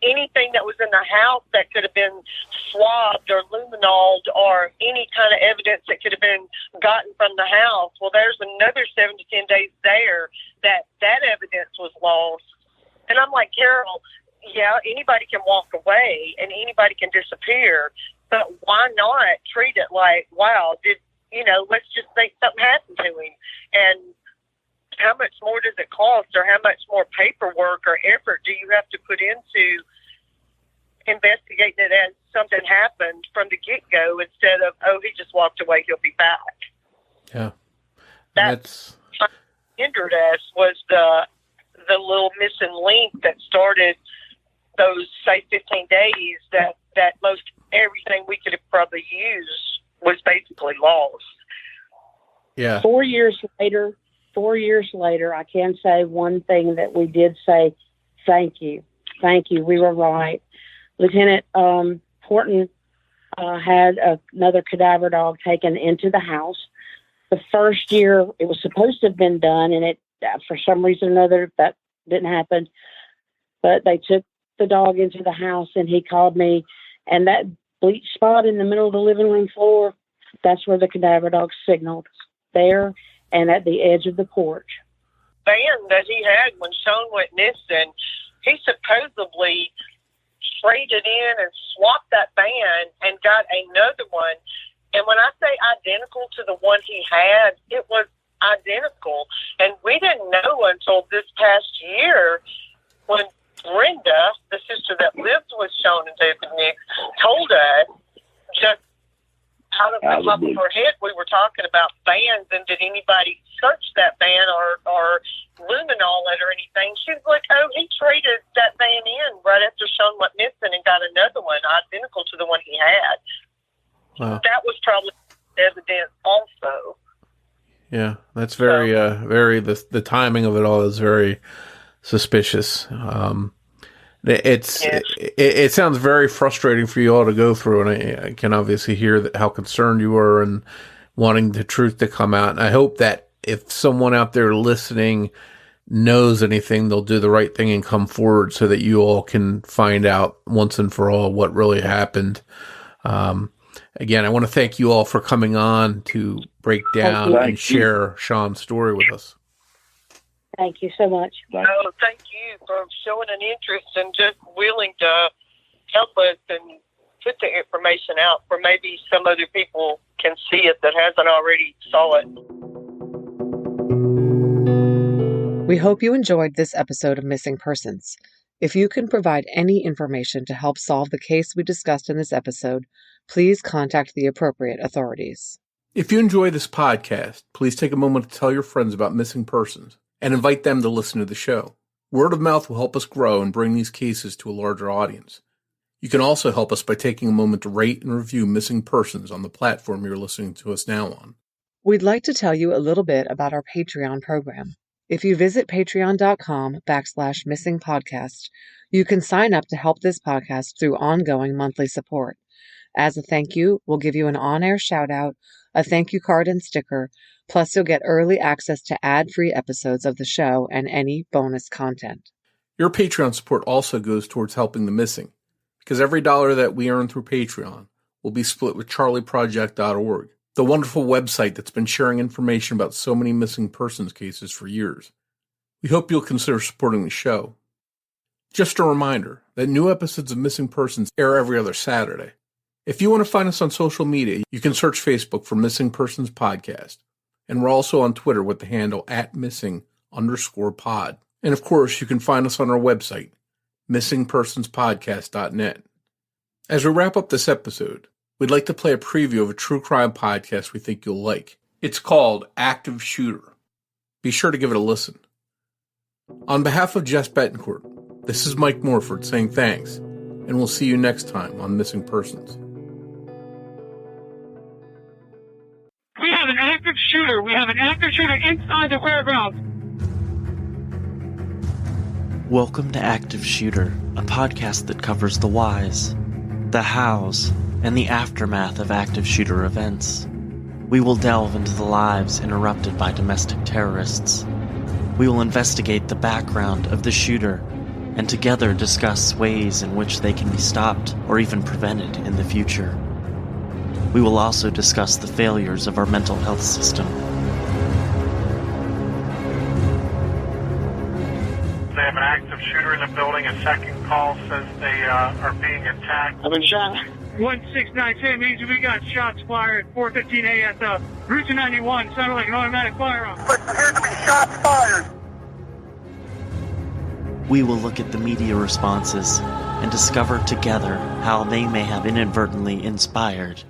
anything that was in the house that could have been swabbed or luminoled or any kind of evidence that could have been gotten from the house. Well, there's another 7 to 10 days there that evidence was lost. And I'm like, Carol, yeah, anybody can walk away and anybody can disappear, but why not treat it like, wow, let's just think something happened to him. And how much more does it cost, or how much more paperwork or effort do you have to put into investigating it as something happened from the get-go instead of, oh, he just walked away, he'll be back? Yeah. That's hindered us was the little missing link that started those, say, 15 days that most everything we could have probably used was basically lost. Yeah. 4 years later, I can say one thing that we did say, thank you. We were right. Lieutenant Horton had another cadaver dog taken into the house. The first year it was supposed to have been done, and it, for some reason or another, that didn't happen. But they took the dog into the house, and he called me, and that bleach spot in the middle of the living room floor, that's where the cadaver dog signaled, there and at the edge of the porch. Van that he had when Sean went missing, he supposedly traded in and swapped that van and got another one. And when I say identical to the one he had, it was identical. And we didn't know until this past year when Brenda, the sister that lived with Sean and David Nix, told us just out of the top of her head, we were talking about vans, and did anybody search that van or luminol it or anything? She was like, oh, he traded that van in right after Sean went missing and got another one identical to the one he had. Wow. That was probably evidence also. Yeah, that's very, the timing of it all is very suspicious. It sounds very frustrating for you all to go through, and I can obviously hear how concerned you were and wanting the truth to come out. And I hope that if someone out there listening knows anything, they'll do the right thing and come forward so that you all can find out once and for all what really happened. Again, I want to thank you all for coming on to break down and share Sean's story with us. Thank you so much. Oh, thank you for showing an interest and just willing to help us and put the information out for maybe some other people can see it that hasn't already saw it. We hope you enjoyed this episode of Missing Persons. If you can provide any information to help solve the case we discussed in this episode, please contact the appropriate authorities. If you enjoy this podcast, please take a moment to tell your friends about Missing Persons and invite them to listen to the show. Word of mouth will help us grow and bring these cases to a larger audience. You can also help us by taking a moment to rate and review Missing Persons on the platform you're listening to us now on. We'd like to tell you a little bit about our Patreon program. If you visit patreon.com/missingpodcast, you can sign up to help this podcast through ongoing monthly support. As a thank you, we'll give you an on-air shout-out, a thank you card and sticker, plus you'll get early access to ad-free episodes of the show and any bonus content. Your Patreon support also goes towards helping the missing, because every dollar that we earn through Patreon will be split with charlieproject.org, the wonderful website that's been sharing information about so many missing persons cases for years. We hope you'll consider supporting the show. Just a reminder that new episodes of Missing Persons air every other Saturday. If you want to find us on social media, you can search Facebook for Missing Persons Podcast. And we're also on Twitter with the handle @missing_pod. And of course, you can find us on our website, missingpersonspodcast.net. As we wrap up this episode, we'd like to play a preview of a true crime podcast we think you'll like. It's called Active Shooter. Be sure to give it a listen. On behalf of Jess Betancourt, this is Mike Morford saying thanks, and we'll see you next time on Missing Persons. We have an active shooter. We have an active shooter inside the fairgrounds. Welcome to Active Shooter, a podcast that covers the whys, the hows, and the aftermath of active shooter events. We will delve into the lives interrupted by domestic terrorists. We will investigate the background of the shooter and together discuss ways in which they can be stopped or even prevented in the future. We will also discuss the failures of our mental health system. They have an active shooter in the building. A second call says they are being attacked. I've been shot. 1692 means we got shots fired. 4:15 a.m. Route 291. Sounded like an automatic firearm. But appears to be shots fired. We will look at the media responses and discover together how they may have inadvertently inspired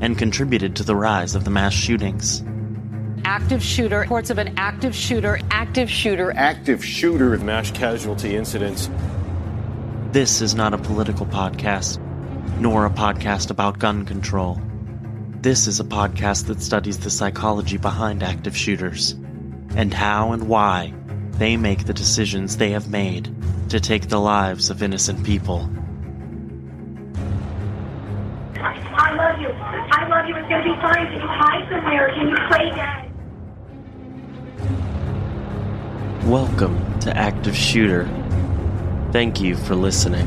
and contributed to the rise of the mass shootings. Active shooter, reports of an active shooter, active shooter. Active shooter of mass casualty incidents. This is not a political podcast, nor a podcast about gun control. This is a podcast that studies the psychology behind active shooters, and how and why they make the decisions they have made to take the lives of innocent people. I love you. I love you. It's going to be fine. Can you hide somewhere? Can you play dead? Welcome to Active Shooter. Thank you for listening.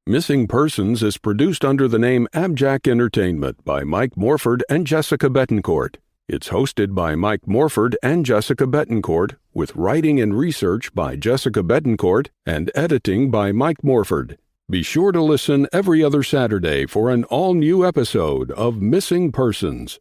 Missing Persons is produced under the name AbJack Entertainment by Mike Morford and Jessica Betancourt. It's hosted by Mike Morford and Jessica Betancourt, with writing and research by Jessica Betancourt and editing by Mike Morford. Be sure to listen every other Saturday for an all-new episode of Missing Persons.